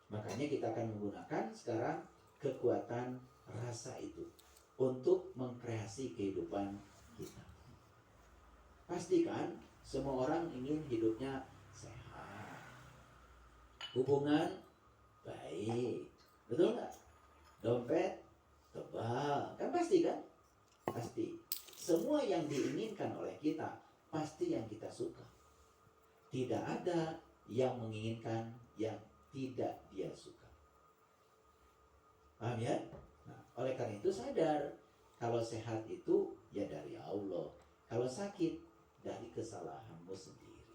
Makanya kita akan menggunakan sekarang kekuatan rasa itu untuk mengkreasi kehidupan kita. Pastikan semua orang ingin hidupnya sehat, hubungan baik, betul nggak? Dompet tebal, kan pasti kan? Pasti. Semua yang diinginkan oleh kita pasti yang kita suka. Tidak ada yang menginginkan yang tidak dia suka. Paham ya? Nah, oleh karena itu sadar kalau sehat itu ya dari Allah. Kalau sakit dari kesalahanmu sendiri.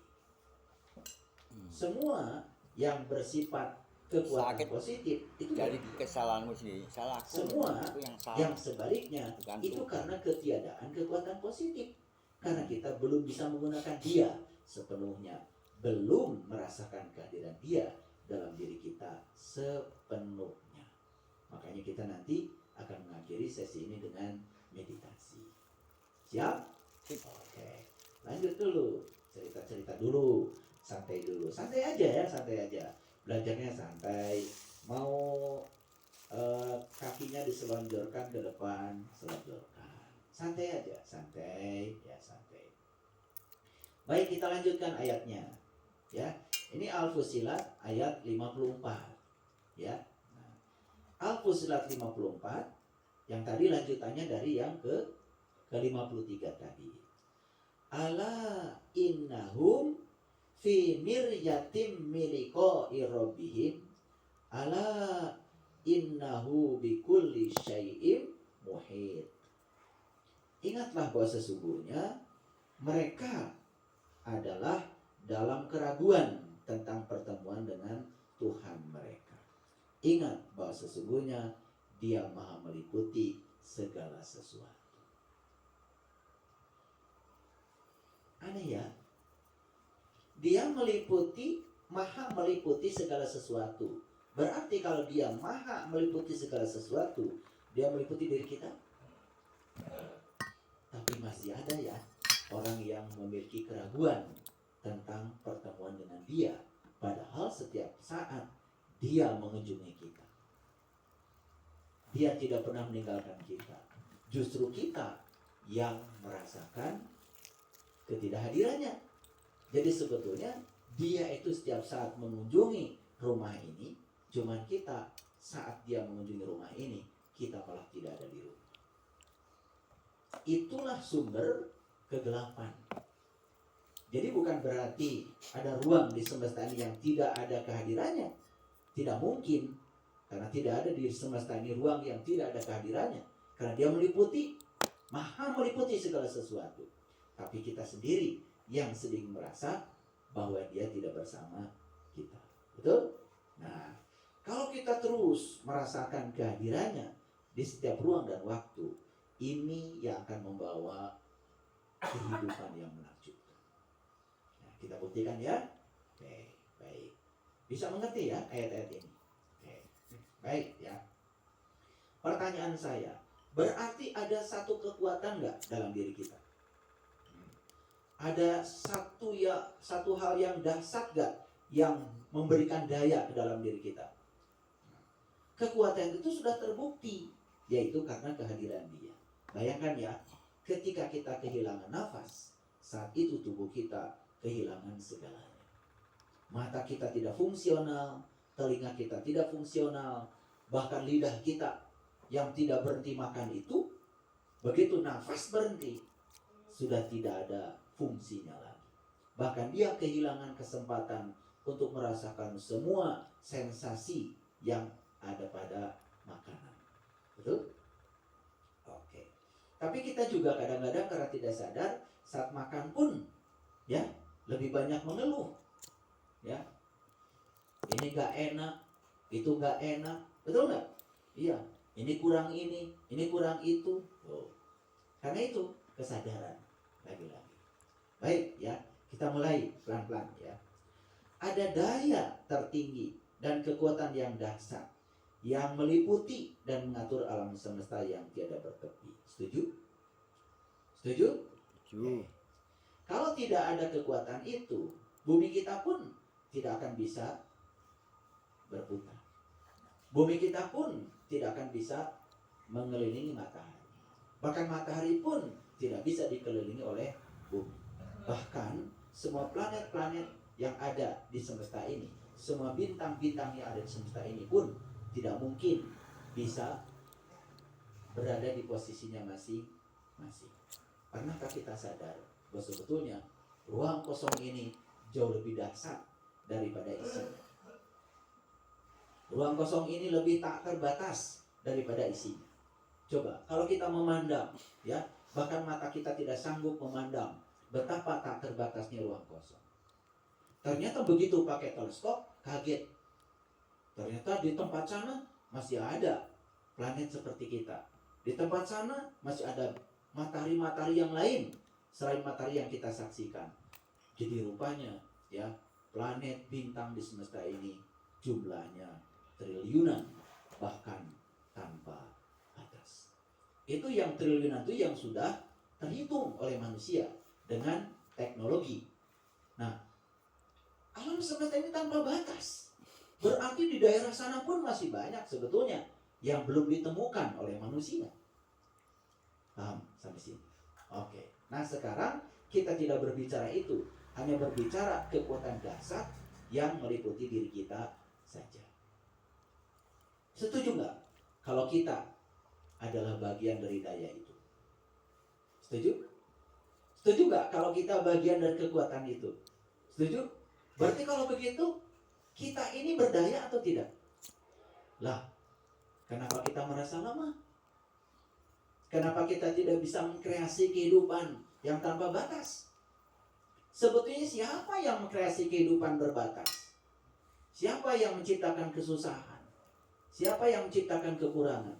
Semua yang bersifat kekuatan Sakit positif itu dari kesalahanmu sendiri. Salah aku. semua Itu yang salah. yang sebaliknya Bukan itu Tuhan. karena ketiadaan kekuatan positif. Karena kita belum bisa menggunakan dia sepenuhnya, belum merasakan kehadiran dia dalam diri kita sepenuhnya. Makanya kita nanti akan mengakhiri sesi ini dengan meditasi. Siap? Oke, lanjut dulu. Cerita-cerita dulu. Santai dulu. Santai aja ya, santai aja. Belajarnya santai. Mau kakinya diselonjorkan ke depan, selonjorkan. Santai aja, santai, ya santai. Baik, kita lanjutkan ayatnya. Ya, ini Al-Fussilat ayat 54. Ya. Nah, Al-Fussilat 54 yang tadi lanjutannya dari yang ke-53 tadi. Ala innahum fi miryatim miliqa'i rabbihim ala innahu bikulli syai'im muhit. Ingatlah bahwa sesungguhnya mereka adalah dalam keraguan tentang pertemuan dengan Tuhan mereka. Ingat bahwa sesungguhnya Dia Maha meliputi segala sesuatu. Aneh ya? Dia Maha meliputi segala sesuatu. Berarti kalau Dia Maha meliputi segala sesuatu, Dia meliputi diri kita. Tapi masih ada ya orang yang memiliki keraguan tentang pertemuan dengan Dia, padahal setiap saat Dia mengunjungi kita. Dia tidak pernah meninggalkan kita. Justru kita yang merasakan ketidakhadirannya. Jadi sebetulnya Dia itu setiap saat mengunjungi rumah ini, cuman kita saat Dia mengunjungi rumah ini, kita malah tidak ada di rumah. Itulah sumber kegelapan. Jadi bukan berarti ada ruang di semesta ini yang tidak ada kehadirannya. Tidak mungkin. Karena tidak ada di semesta ini ruang yang tidak ada kehadirannya. Karena Dia meliputi, Maha meliputi segala sesuatu. Tapi kita sendiri yang sedang merasa bahwa Dia tidak bersama kita. Betul? Nah, kalau kita terus merasakan kehadirannya di setiap ruang dan waktu, ini yang akan membawa kehidupan yang menakjubkan. Nah, kita buktikan ya. Oke, baik. Bisa mengerti ya ayat-ayat ini? Oke, baik ya. Pertanyaan saya, berarti ada satu kekuatan nggak dalam diri kita? Ada satu hal yang dahsyat nggak yang memberikan daya ke dalam diri kita? Kekuatan itu sudah terbukti, yaitu karena kehadiran Dia. Bayangkan ya, ketika kita kehilangan nafas, saat itu tubuh kita kehilangan segalanya. Mata kita tidak fungsional, telinga kita tidak fungsional, bahkan lidah kita yang tidak berhenti makan itu, begitu nafas berhenti, sudah tidak ada fungsinya lagi. Bahkan dia kehilangan kesempatan untuk merasakan semua sensasi yang ada pada makanan. Betul? Oke. Tapi kita juga kadang-kadang karena tidak sadar saat makan pun ya lebih banyak mengeluh. Ya. Ini gak enak, itu gak enak. Betul gak? Iya. Ini kurang kurang itu. Oh. Karena itu kesadaran lagi-lagi. Baik ya, kita mulai pelan-pelan ya. Ada daya tertinggi dan kekuatan yang dahsyat yang meliputi dan mengatur alam semesta yang tiada bertepi. Setuju? Setuju? Setuju. Kalau tidak ada kekuatan itu, bumi kita pun tidak akan bisa berputar. Bumi kita pun tidak akan bisa mengelilingi matahari. Bahkan matahari pun tidak bisa dikelilingi oleh bumi. Bahkan semua planet-planet yang ada di semesta ini, semua bintang-bintang yang ada di semesta ini pun tidak mungkin bisa berada di posisinya masing-masing. Pernahkah kita sadar bahwa sebetulnya ruang kosong ini jauh lebih dahsyat daripada isinya? Ruang kosong ini lebih tak terbatas daripada isinya. Coba kalau kita memandang, ya, bahkan mata kita tidak sanggup memandang betapa tak terbatasnya ruang kosong. Ternyata begitu pakai teleskop, kaget. Ternyata di tempat sana masih ada planet seperti kita. Di tempat sana masih ada matahari-matahari yang lain selain matahari yang kita saksikan. Jadi rupanya, ya, planet bintang di semesta ini jumlahnya triliunan, bahkan tanpa batas. Itu yang triliunan itu yang sudah terhitung oleh manusia dengan teknologi. Nah, alam semesta ini tanpa batas. Berarti di daerah sana pun masih banyak sebetulnya yang belum ditemukan oleh manusia. Paham sampai sini? Oke. Nah, sekarang kita tidak berbicara itu, hanya berbicara kekuatan dahsyat yang meliputi diri kita saja. Setuju nggak kalau kita adalah bagian dari daya itu? Setuju? Setuju nggak kalau kita bagian dari kekuatan itu? Setuju? Berarti kalau begitu, kita ini berdaya atau tidak? Lah, kenapa kita merasa lemah? Kenapa kita tidak bisa mengkreasi kehidupan yang tanpa batas? Sebetulnya siapa yang mengkreasi kehidupan berbatas? Siapa yang menciptakan kesusahan? Siapa yang menciptakan kekurangan?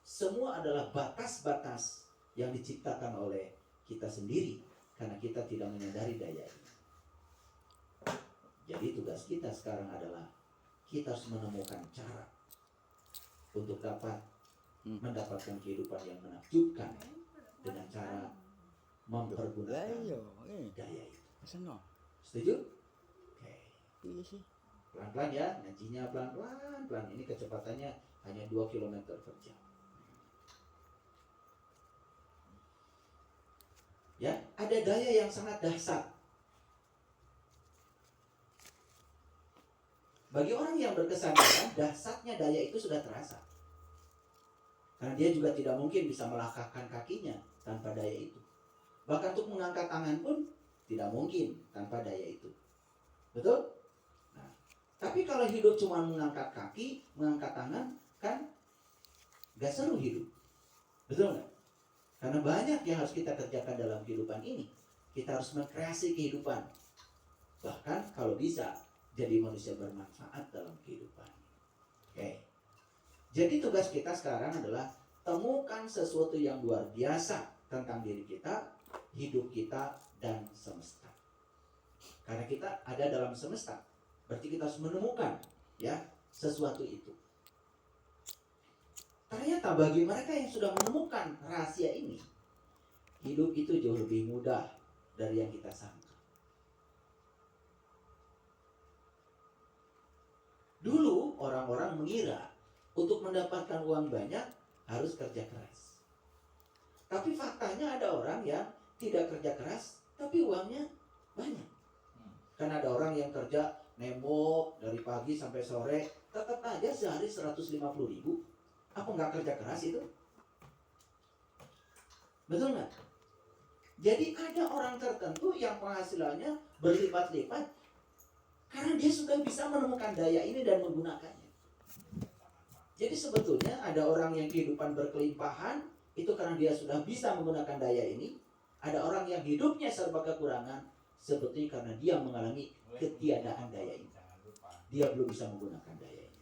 Semua adalah batas-batas yang diciptakan oleh kita sendiri karena kita tidak menyadari daya ini. Jadi tugas kita sekarang adalah kita harus menemukan cara untuk dapat mendapatkan kehidupan yang menakjubkan dengan cara mempergunakan daya itu. Setuju? Oke. Pelan-pelan ya, ngajinya pelan-pelan. Ini kecepatannya hanya 2 km per jam. Ya, ada daya yang sangat dahsyat. Bagi orang yang berkesadaran, dahsyatnya daya itu sudah terasa. Karena dia juga tidak mungkin bisa melangkahkan kakinya tanpa daya itu. Bahkan untuk mengangkat tangan pun tidak mungkin tanpa daya itu. Betul? Nah, tapi kalau hidup cuma mengangkat kaki, mengangkat tangan, kan gak seru hidup. Betul nggak? Karena banyak yang harus kita kerjakan dalam kehidupan ini. Kita harus mengkreasi kehidupan. Bahkan kalau bisa, jadi manusia bermanfaat dalam kehidupan. Oke. Jadi tugas kita sekarang adalah temukan sesuatu yang luar biasa tentang diri kita, hidup kita, dan semesta. Karena kita ada dalam semesta, berarti kita harus menemukan, ya, sesuatu itu. Ternyata bagi mereka yang sudah menemukan rahasia ini, hidup itu jauh lebih mudah dari yang kita sangka. Dulu orang-orang mengira untuk mendapatkan uang banyak harus kerja keras. Tapi faktanya ada orang yang tidak kerja keras tapi uangnya banyak. Karena ada orang yang kerja nembok dari pagi sampai sore, tetap aja sehari 150.000. Apa nggak kerja keras itu? Betul nggak? Jadi ada orang tertentu yang penghasilannya berlipat-lipat karena dia sudah bisa menemukan daya ini dan menggunakannya. Jadi sebetulnya ada orang yang kehidupan berkelimpahan itu karena dia sudah bisa menggunakan daya ini. Ada orang yang hidupnya serba kekurangan sebetulnya karena dia mengalami ketiadaan daya ini. Dia belum bisa menggunakan daya ini.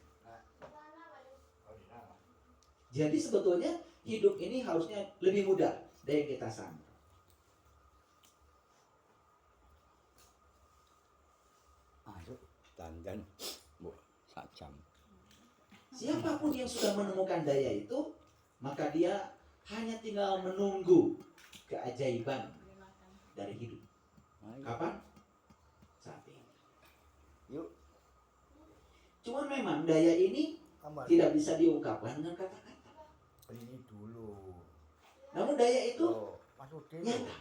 Jadi sebetulnya hidup ini harusnya lebih mudah dari yang kita sangka. Dandan bu sajam. Siapapun yang sudah menemukan daya itu, maka dia hanya tinggal menunggu keajaiban dari hidup. Kapan? Saat ini. Yuk. Cuman memang daya ini Tidak bisa diungkapkan dengan kata-kata. Ini dulu. Namun daya itu Mas Udin. nyata.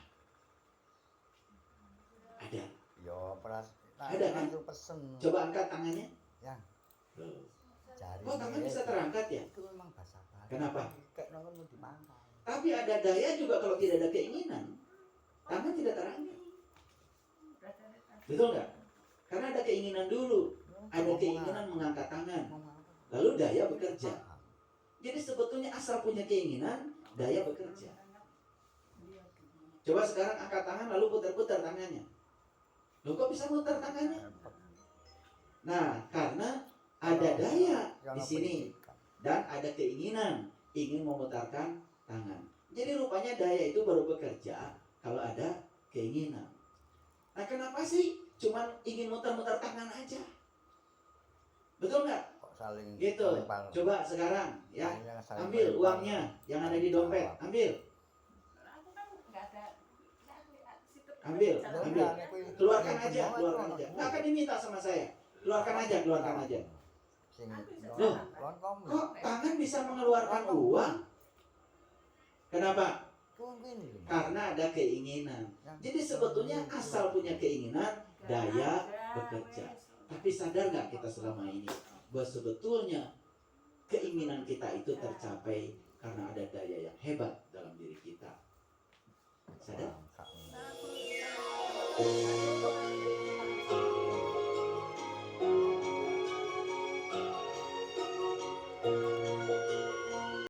Ada. Yo, Ada kan? Pesen. Coba angkat tangannya. Ya. Loh. Jari. Oh, tangan bisa terangkat ya? Itu memang basa-basi. Kenapa? Kayak nongol mau dimangkai. Tapi ada daya juga kalau tidak ada keinginan, tangan tidak terangkat. Betul nggak? Karena ada keinginan dulu, ada keinginan mengangkat tangan, lalu daya bekerja. Jadi sebetulnya asal punya keinginan, daya bekerja. Coba sekarang angkat tangan lalu putar-putar tangannya. Loh, kok bisa putar tangannya? Nah, karena ada daya di sini dan ada keinginan ingin memutarkan tangan. Jadi rupanya daya itu baru bekerja kalau ada keinginan. Nah, kenapa sih cuman ingin mutar-mutar tangan aja? Betul nggak? Kok saling Gitu. saling Coba sekarang ya, saling ambil paling- uangnya yang ada di dompet, ambil. Ambil, Ya ambil. udah, nek kuwi- Keluarkan nek aja, kuwi keluarkan ono. aja. Nggak akan diminta sama saya. Keluarkan aja, keluarkan aja. Sing Loh, lontong. Kok tangan bisa mengeluarkan uang? Kenapa? Tuh gini. Karena ada keinginan. Jadi sebetulnya asal punya keinginan, daya bekerja. Tapi sadar nggak kita selama ini bahwa sebetulnya keinginan kita itu tercapai karena ada daya yang hebat dalam diri kita. Sadar? Sadar.